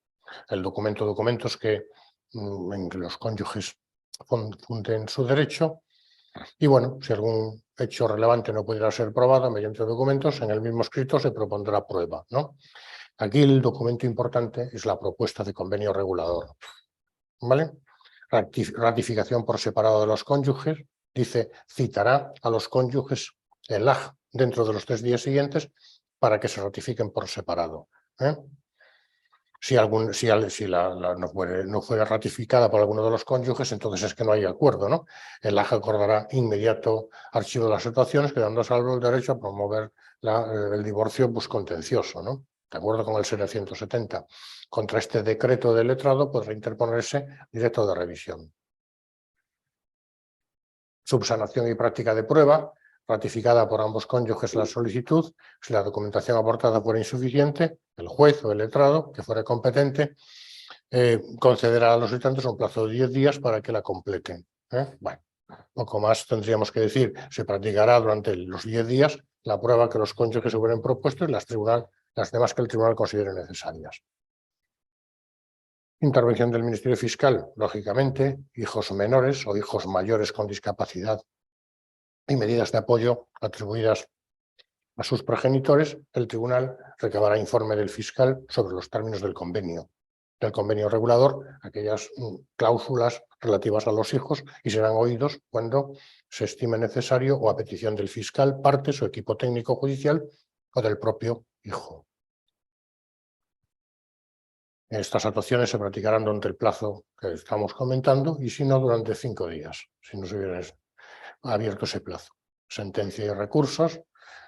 El documentos que en que los cónyuges funden su derecho y bueno, si algún hecho relevante no pudiera ser probado mediante documentos, en el mismo escrito se propondrá prueba, ¿no? Aquí el documento importante es la propuesta de convenio regulador, ¿vale? Ratificación por separado de los cónyuges, dice, citará a los cónyuges el AG dentro de los 3 días siguientes para que se ratifiquen por separado. Si no fuera ratificada por alguno de los cónyuges, entonces es que no hay acuerdo, ¿no? El AG acordará inmediato archivo de las situaciones, quedando salvo el derecho a promover el divorcio contencioso, ¿no? De acuerdo con el 770. Contra este decreto del letrado podrá interponerse directo de revisión. Subsanación y práctica de prueba, ratificada por ambos cónyuges la solicitud, si la documentación aportada fuera insuficiente, el juez o el letrado, que fuera competente, concederá a los solicitantes un plazo de 10 días para que la completen. Bueno, poco más tendríamos que decir. Se practicará durante los 10 días la prueba que los cónyuges hubieran propuesto y las demás que el tribunal considere necesarias. Intervención del Ministerio Fiscal, lógicamente, hijos menores o hijos mayores con discapacidad y medidas de apoyo atribuidas a sus progenitores. El tribunal recabará informe del fiscal sobre los términos del convenio regulador, aquellas cláusulas relativas a los hijos, y serán oídos cuando se estime necesario o a petición del fiscal, partes o equipo técnico judicial o del propio hijo. Estas actuaciones se practicarán durante el plazo que estamos comentando y si no durante 5 días, si no se hubiera abierto ese plazo. Sentencia y recursos.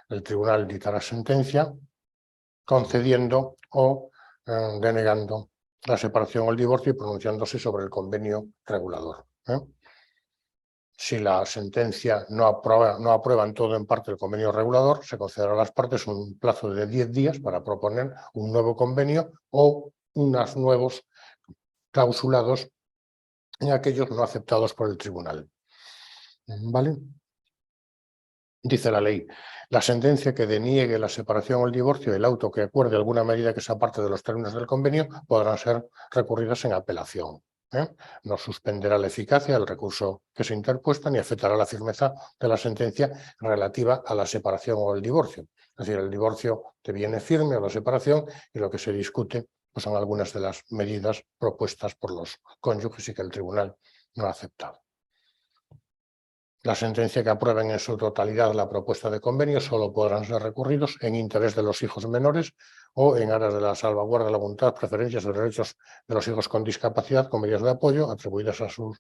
El tribunal dictará sentencia concediendo o denegando la separación o el divorcio y pronunciándose sobre el convenio regulador. Si la sentencia no aprueba en todo o en parte el convenio regulador, se concederá a las partes un plazo de 10 días para proponer un nuevo convenio o unos nuevos clausulados en aquellos no aceptados por el tribunal. ¿Vale? Dice la ley, la sentencia que deniegue la separación o el divorcio, el auto que acuerde alguna medida que sea parte de los términos del convenio, podrán ser recurridas en apelación. No suspenderá la eficacia del recurso que se interpuesta ni afectará la firmeza de la sentencia relativa a la separación o el divorcio. Es decir, el divorcio deviene firme o la separación y lo que se discute pues, son algunas de las medidas propuestas por los cónyuges y que el tribunal no ha aceptado. La sentencia que aprueben en su totalidad la propuesta de convenio solo podrán ser recurridos en interés de los hijos menores o en aras de la salvaguarda de la voluntad, preferencias o derechos de los hijos con discapacidad con medidas de apoyo atribuidas a sus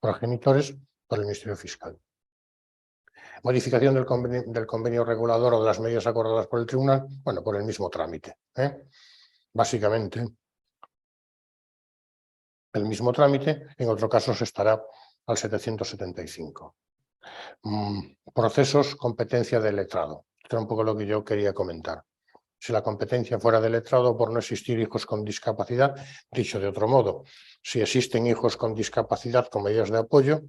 progenitores por el Ministerio Fiscal. Modificación del convenio regulador o de las medidas acordadas por el tribunal, bueno, por el mismo trámite. Básicamente, el mismo trámite, en otro caso se estará al 775. Procesos, competencia del letrado. Esto es un poco lo que yo quería comentar. Si la competencia fuera del letrado por no existir hijos con discapacidad, dicho de otro modo, si existen hijos con discapacidad con medidas de apoyo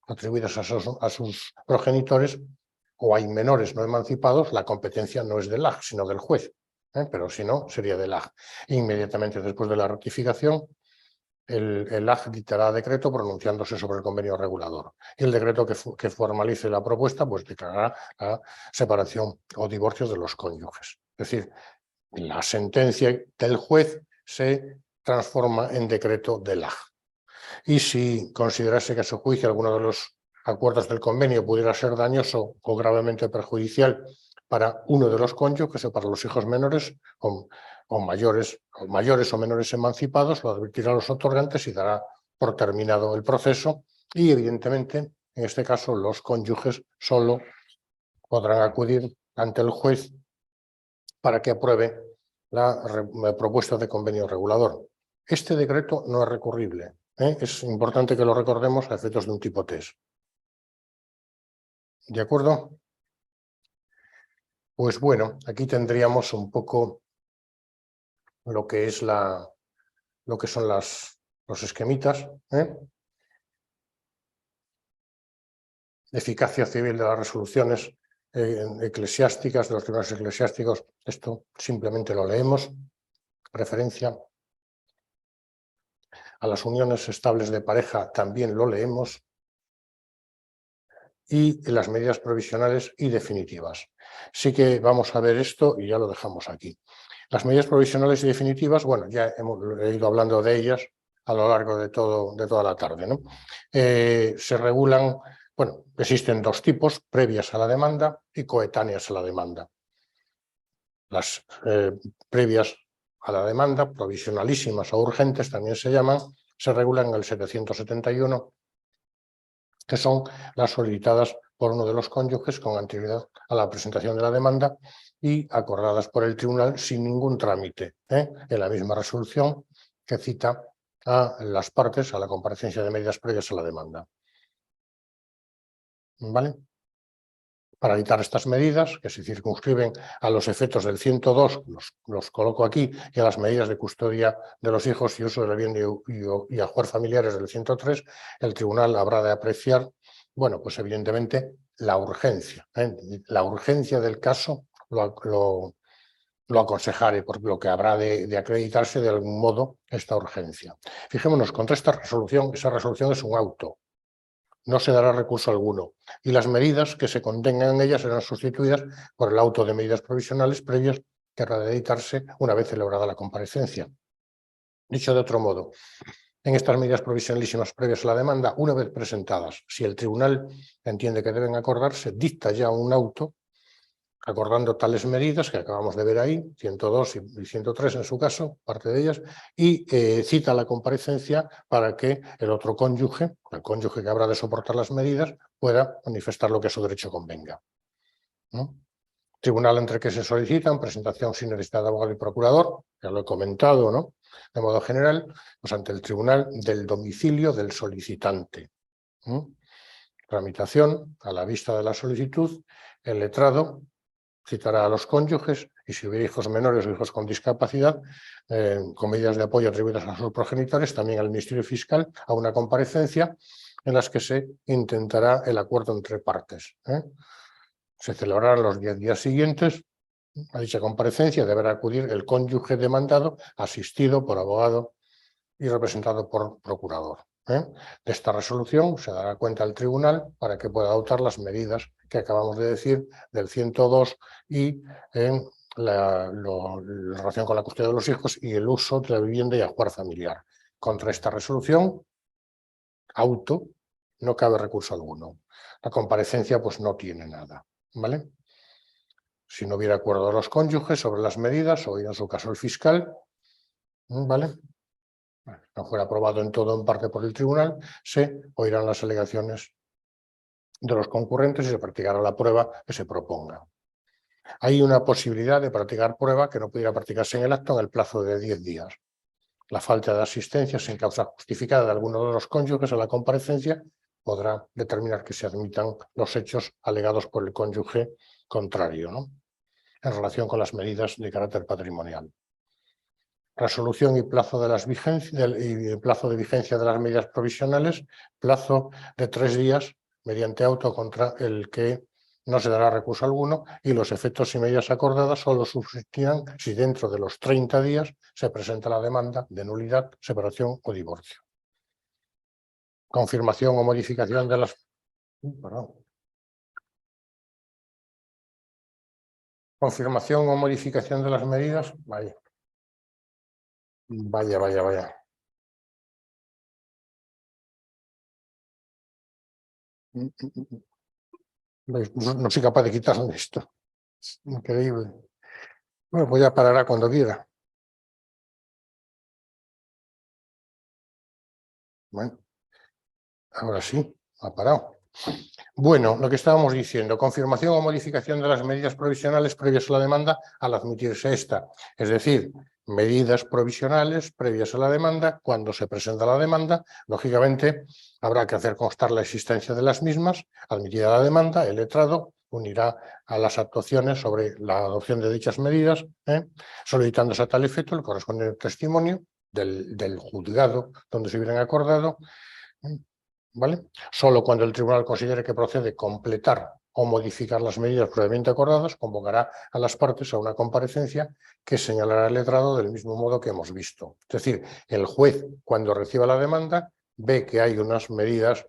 atribuidas a sus progenitores o hay menores no emancipados, la competencia no es del AG, sino del juez. Pero si no, sería del AG. Inmediatamente después de la ratificación, el AG dictará decreto pronunciándose sobre el convenio regulador. Y el decreto que formalice la propuesta pues declarará la separación o divorcio de los cónyuges. Es decir, la sentencia del juez se transforma en decreto del AG. Y si considerase que a su juicio alguno de los acuerdos del convenio pudiera ser dañoso o gravemente perjudicial para uno de los cónyuges o para los hijos menores o mayores o menores emancipados, lo advertirá a los otorgantes y dará por terminado el proceso y, evidentemente, en este caso, los cónyuges solo podrán acudir ante el juez para que apruebe la propuesta de convenio regulador. Este decreto no es recurrible. Es importante que lo recordemos a efectos de un tipo test. ¿De acuerdo? Pues bueno, aquí tendríamos un poco lo que es lo que son los esquemitas. Eficacia civil de las resoluciones eclesiásticas, de los tribunales eclesiásticos. Esto simplemente lo leemos. Referencia a las uniones estables de pareja también lo leemos. Y las medidas provisionales y definitivas. Sí que vamos a ver esto y ya lo dejamos aquí. Las medidas provisionales y definitivas, bueno, ya hemos ido hablando de ellas a lo largo de toda la tarde, ¿no? Se regulan, bueno, existen dos tipos, previas a la demanda y coetáneas a la demanda. Las previas a la demanda, provisionalísimas o urgentes también se llaman, se regulan en el 771, que son las solicitadas por uno de los cónyuges con anterioridad a la presentación de la demanda y acordadas por el tribunal sin ningún trámite, en la misma resolución que cita a las partes a la comparecencia de medidas previas a la demanda. ¿Vale? Para evitar estas medidas, que se circunscriben a los efectos del 102, los coloco aquí, y a las medidas de custodia de los hijos y uso del bien y ajuar familiares del 103, el tribunal habrá de apreciar, bueno, pues evidentemente la urgencia. La urgencia del caso lo aconsejaré, por lo que habrá de acreditarse de algún modo esta urgencia. Fijémonos, contra esta resolución, esa resolución es un auto. No se dará recurso alguno y las medidas que se contengan en ellas serán sustituidas por el auto de medidas provisionales previas que habrá de editarse una vez celebrada la comparecencia. Dicho de otro modo, en estas medidas provisionalísimas previas a la demanda, una vez presentadas, si el tribunal entiende que deben acordarse, dicta ya un auto acordando tales medidas que acabamos de ver ahí, 102 y 103 en su caso, parte de ellas, y cita la comparecencia para que el otro cónyuge, el cónyuge que habrá de soportar las medidas, pueda manifestar lo que a su derecho convenga. ¿No? Tribunal entre que se solicitan, presentación sin necesidad de abogado y procurador, ya lo he comentado, ¿no? De modo general, pues ante el tribunal del domicilio del solicitante. Tramitación a la vista de la solicitud, el letrado citará a los cónyuges y si hubiera hijos menores o hijos con discapacidad, con medidas de apoyo atribuidas a sus progenitores, también al Ministerio Fiscal, a una comparecencia en las que se intentará el acuerdo entre partes. Se celebrará los 10 días siguientes. A dicha comparecencia deberá acudir el cónyuge demandado, asistido por abogado y representado por procurador. De esta resolución se dará cuenta al tribunal para que pueda adoptar las medidas que acabamos de decir del 102 y en la relación con la custodia de los hijos y el uso de la vivienda y ajuar familiar. Contra esta resolución, auto, no cabe recurso alguno. La comparecencia pues no tiene nada, ¿vale? Si no hubiera acuerdo de los cónyuges sobre las medidas, o en su caso el fiscal, ¿vale? No fuera aprobado en todo o en parte por el tribunal, se oirán las alegaciones de los concurrentes y se practicará la prueba que se proponga. Hay una posibilidad de practicar prueba que no pudiera practicarse en el acto en el plazo de 10 días. La falta de asistencia sin causa justificada de alguno de los cónyuges a la comparecencia podrá determinar que se admitan los hechos alegados por el cónyuge contrario, ¿no? En relación con las medidas de carácter patrimonial. Resolución y plazo de plazo de vigencia de las medidas provisionales, plazo de 3 días mediante auto contra el que no se dará recurso alguno y los efectos y medidas acordadas solo subsistirán si dentro de los 30 días se presenta la demanda de nulidad, separación o divorcio. Confirmación o modificación de las... Perdón. Confirmación o modificación de las medidas. Vaya. Vaya. No soy capaz de quitarle esto. Es increíble. Bueno, pues ya parará cuando quiera. Bueno, ahora sí, ha parado. Bueno, lo que estábamos diciendo, confirmación o modificación de las medidas provisionales previas a la demanda al admitirse esta. Es decir, medidas provisionales previas a la demanda. Cuando se presenta la demanda, lógicamente habrá que hacer constar la existencia de las mismas. Admitida la demanda, el letrado unirá a las actuaciones sobre la adopción de dichas medidas, solicitándose a tal efecto el correspondiente testimonio del juzgado donde se hubieran acordado, ¿vale? Solo cuando el tribunal considere que procede completar o modificar las medidas previamente acordadas, convocará a las partes a una comparecencia que señalará el letrado del mismo modo que hemos visto. Es decir, el juez, cuando reciba la demanda, ve que hay unas medidas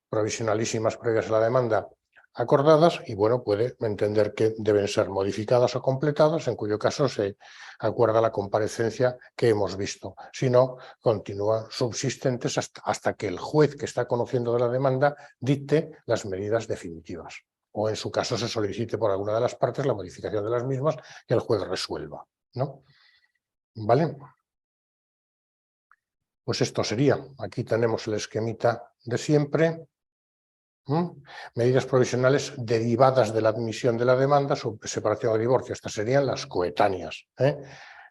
provisionalísimas previas a la demanda acordadas y, bueno, puede entender que deben ser modificadas o completadas, en cuyo caso se acuerda la comparecencia que hemos visto. Si no, continúan subsistentes hasta que el juez que está conociendo de la demanda dicte las medidas definitivas. O en su caso se solicite por alguna de las partes la modificación de las mismas y el juez resuelva, ¿no? ¿Vale? Pues esto sería. Aquí tenemos el esquemita de siempre. Medidas provisionales derivadas de la admisión de la demanda, separación o divorcio. Estas serían las coetáneas.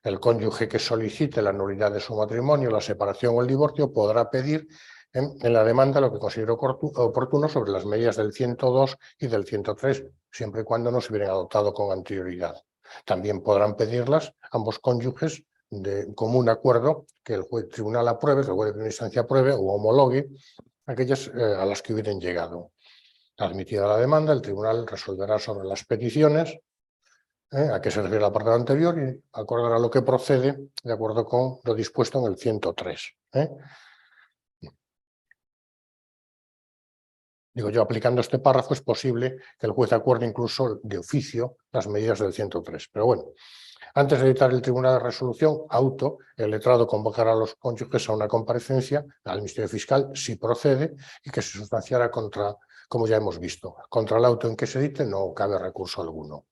El cónyuge que solicite la nulidad de su matrimonio, la separación o el divorcio podrá pedir en la demanda lo que considere oportuno sobre las medidas del 102 y del 103, siempre y cuando no se hubieran adoptado con anterioridad. También podrán pedirlas ambos cónyuges de común acuerdo que el tribunal apruebe, que el juez de primera instancia apruebe o homologue aquellas a las que hubieran llegado. Admitida la demanda, el tribunal resolverá sobre las peticiones, a qué se refiere el apartado anterior, y acordará lo que procede de acuerdo con lo dispuesto en el 103. Digo yo, aplicando este párrafo es posible que el juez acuerde incluso de oficio las medidas del 103. Pero bueno, antes de dictar el tribunal de resolución, el letrado convocará a los cónyuges a una comparecencia al Ministerio Fiscal, si procede, y que se sustanciará contra, como ya hemos visto, contra el auto en que se dicte no cabe recurso alguno.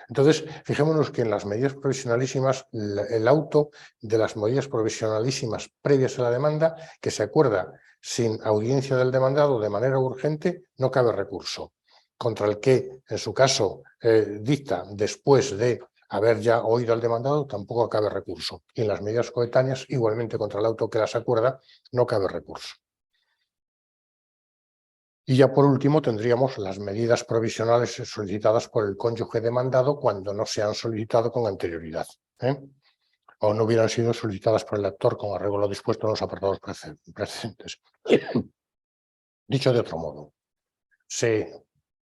Entonces, fijémonos que en las medidas provisionalísimas, el auto de las medidas provisionalísimas previas a la demanda, que se acuerda sin audiencia del demandado de manera urgente, no cabe recurso. Contra el que, en su caso, dicta después de haber ya oído al demandado, tampoco cabe recurso. Y en las medidas coetáneas, igualmente contra el auto que las acuerda, no cabe recurso. Y ya por último tendríamos las medidas provisionales solicitadas por el cónyuge demandado cuando no se han solicitado con anterioridad, o no hubieran sido solicitadas por el actor con arreglo a lo dispuesto en los apartados precedentes. Dicho de otro modo, se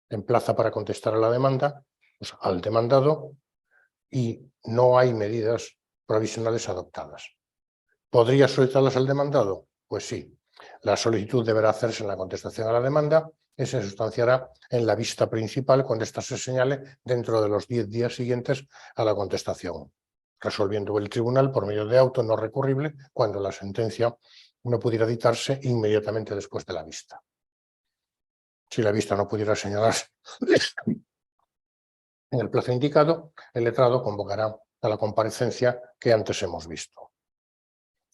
emplaza para contestar a la demanda, pues, al demandado, y no hay medidas provisionales adoptadas. ¿Podría solicitarlas al demandado? Pues sí. La solicitud deberá hacerse en la contestación a la demanda y se sustanciará en la vista principal cuando ésta se señale dentro de los 10 días siguientes a la contestación, resolviendo el tribunal por medio de auto no recurrible cuando la sentencia no pudiera dictarse inmediatamente después de la vista. Si la vista no pudiera señalarse en el plazo indicado, el letrado convocará a la comparecencia que antes hemos visto.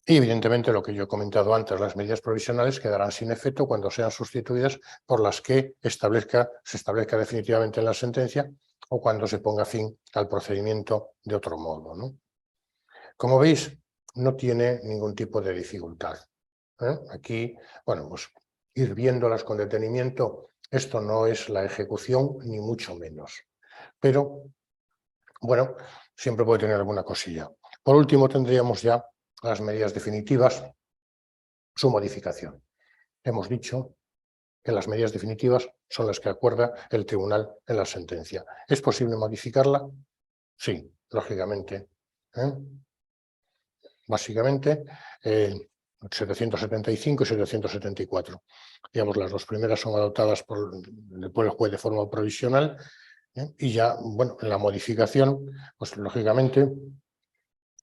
Y evidentemente lo que yo he comentado antes, las medidas provisionales quedarán sin efecto cuando sean sustituidas por las que se establezca definitivamente en la sentencia o cuando se ponga fin al procedimiento de otro modo, ¿no? Como veis, no tiene ningún tipo de dificultad. Aquí, bueno, pues ir viéndolas con detenimiento, esto no es la ejecución ni mucho menos. Pero, bueno, siempre puede tener alguna cosilla. Por último, tendríamos ya las medidas definitivas, su modificación. Hemos dicho que las medidas definitivas son las que acuerda el tribunal en la sentencia. ¿Es posible modificarla? Sí, lógicamente. Básicamente, 775 y 774. Digamos, las dos primeras son adoptadas por el juez de forma provisional, y ya, bueno, en la modificación, pues lógicamente,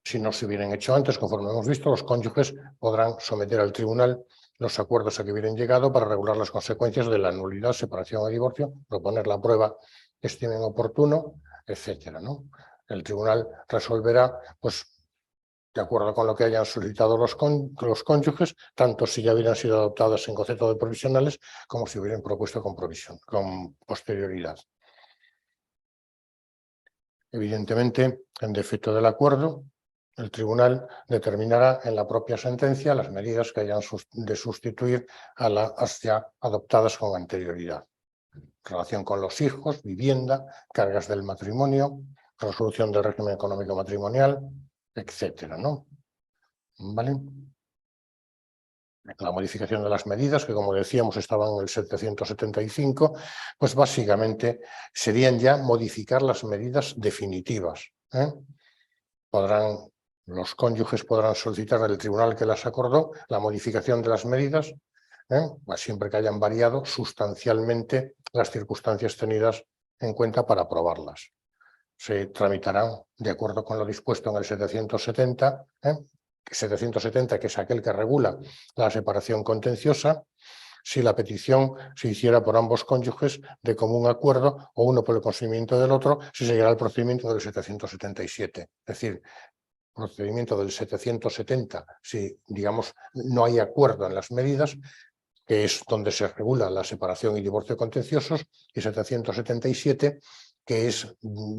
si no se hubieran hecho antes, conforme hemos visto, los cónyuges podrán someter al tribunal los acuerdos a que hubieran llegado para regular las consecuencias de la nulidad, separación o divorcio, proponer la prueba que estimen oportuno, etcétera, ¿no? El tribunal resolverá, pues, de acuerdo con lo que hayan solicitado los cónyuges, tanto si ya hubieran sido adoptadas en concepto de provisionales como si hubieran propuesto con posterioridad. Evidentemente, en defecto del acuerdo, el tribunal determinará en la propia sentencia las medidas que hayan de sustituir a las ya adoptadas con anterioridad. Relación con los hijos, vivienda, cargas del matrimonio, resolución del régimen económico matrimonial, etcétera, ¿no? ¿Vale? La modificación de las medidas, que como decíamos estaban en el 775, pues básicamente serían ya modificar las medidas definitivas. Los cónyuges podrán solicitar al tribunal que las acordó la modificación de las medidas, siempre que hayan variado sustancialmente las circunstancias tenidas en cuenta para aprobarlas. Se tramitarán de acuerdo con lo dispuesto en el 770, que es aquel que regula la separación contenciosa, si la petición se hiciera por ambos cónyuges de común acuerdo o uno por el consentimiento del otro, si seguirá el procedimiento del 777. Es decir, procedimiento del 770, si, digamos, no hay acuerdo en las medidas, que es donde se regula la separación y divorcio contenciosos, y 777, que es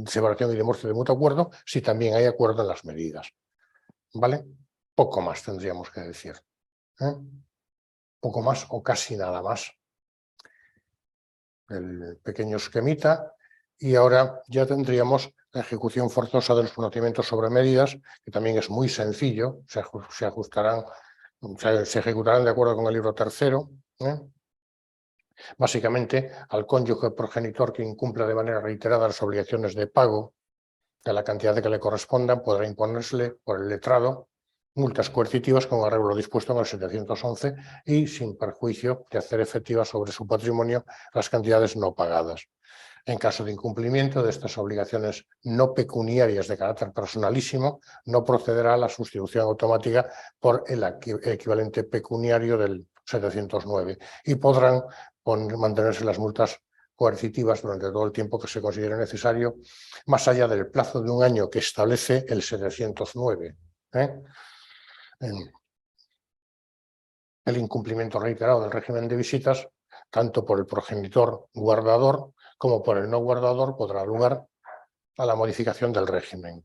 separación y divorcio de mutuo acuerdo, si también hay acuerdo en las medidas. ¿Vale? Poco más tendríamos que decir. Poco más o casi nada más. El pequeño esquemita. Y ahora ya tendríamos la ejecución forzosa de los conocimientos sobre medidas, que también es muy sencillo, se ejecutarán de acuerdo con el libro tercero. Básicamente, al cónyuge progenitor que incumpla de manera reiterada las obligaciones de pago de la cantidad que le correspondan, podrá imponérsele por el letrado multas coercitivas con arreglo lo dispuesto en el 711 y sin perjuicio de hacer efectivas sobre su patrimonio las cantidades no pagadas. En caso de incumplimiento de estas obligaciones no pecuniarias de carácter personalísimo, no procederá a la sustitución automática por el equivalente pecuniario del 709 y podrán mantenerse las multas coercitivas durante todo el tiempo que se considere necesario, más allá del plazo de un año que establece el 709. El incumplimiento reiterado del régimen de visitas, tanto por el progenitor guardador como por el no guardador, podrá dar lugar a la modificación del régimen.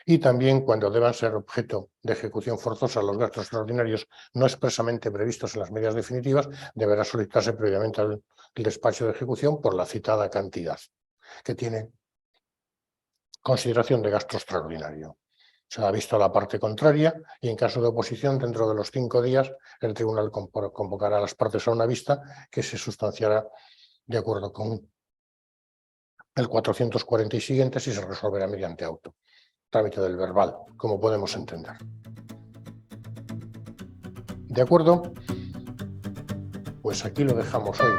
Y también cuando deban ser objeto de ejecución forzosa los gastos extraordinarios no expresamente previstos en las medidas definitivas, deberá solicitarse previamente al despacho de ejecución por la citada cantidad, que tiene consideración de gasto extraordinario. Se ha visto la parte contraria y en caso de oposición, dentro de los 5 días, el tribunal convocará a las partes a una vista que se sustanciará de acuerdo con el 440 y siguientes y se resolverá mediante auto. Trámite del verbal, como podemos entender. ¿De acuerdo? Pues aquí lo dejamos hoy.